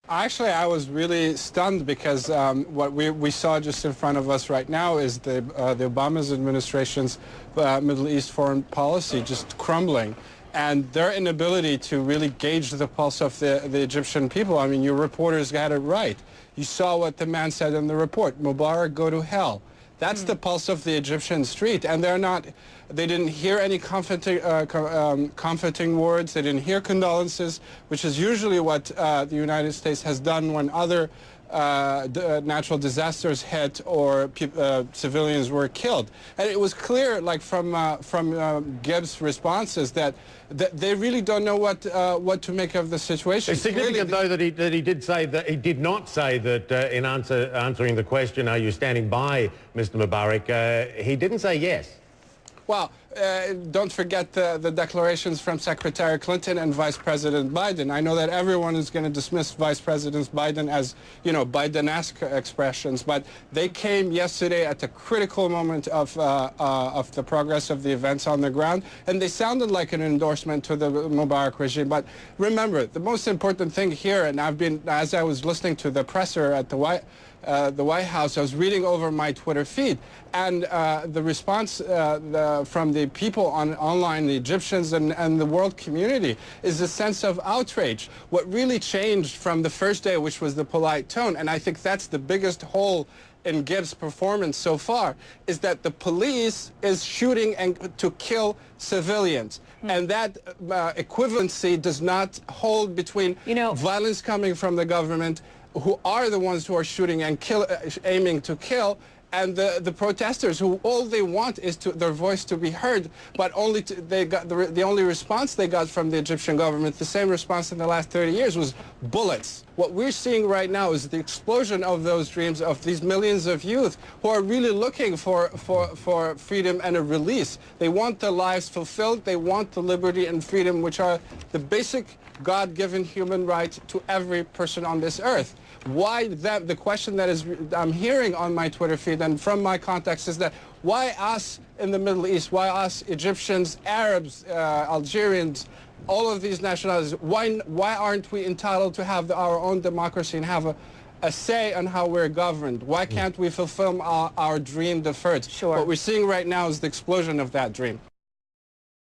Actually, I was really stunned because what we saw just in front of us right now is the Obama's administration's Middle East foreign policy just crumbling, and their inability to really gauge the pulse of the Egyptian people. I mean, your reporters got it right. You saw what the man said in the report: Mubarak, go to hell. That's the pulse of the Egyptian street, and they didn't hear any comforting words. They didn't hear condolences, which is usually what the United States has done when other natural disasters hit or civilians were killed. And it was clear, like from Gibbs' responses, that they really don't know what to make of the situation. It's significant, though, that he did say that he did not say that in answering the question, "Are you standing by Mr. Mubarak?" He didn't say yes. Well, don't forget the declarations from Secretary Clinton and Vice President Biden. I know that everyone is going to dismiss Vice President Biden as, Biden-esque expressions, but they came yesterday at a critical moment of the progress of the events on the ground, and they sounded like an endorsement to the Mubarak regime. But remember, the most important thing here, and as I was listening to the presser at the White House, I was reading over my Twitter feed, and the response from the people online, the Egyptians and the world community, is a sense of outrage. What really changed from the first day, which was the polite tone, and I think that's the biggest hole in Gibbs' performance so far, is that the police is shooting to kill civilians. And that equivalency does not hold between violence coming from the government, who are the ones who are shooting and aiming to kill, and the protesters, who all they want is their voice to be heard, but they got the only response they got from the Egyptian government, the same response in the last 30 years, was bullets. What we're seeing right now is the explosion of those dreams of these millions of youth who are really looking for freedom and a release. They want their lives fulfilled. They want the liberty and freedom, which are the basic God-given human right to every person on this earth. Why that? The question that I'm hearing on my Twitter feed and from my contacts is that why us in the Middle East? Why us Egyptians, Arabs, Algerians, all of these nationalities? Why aren't we entitled to have our own democracy and have a say on how we're governed? Why can't we fulfill our dream deferred? Sure. What we're seeing right now is the explosion of that dream.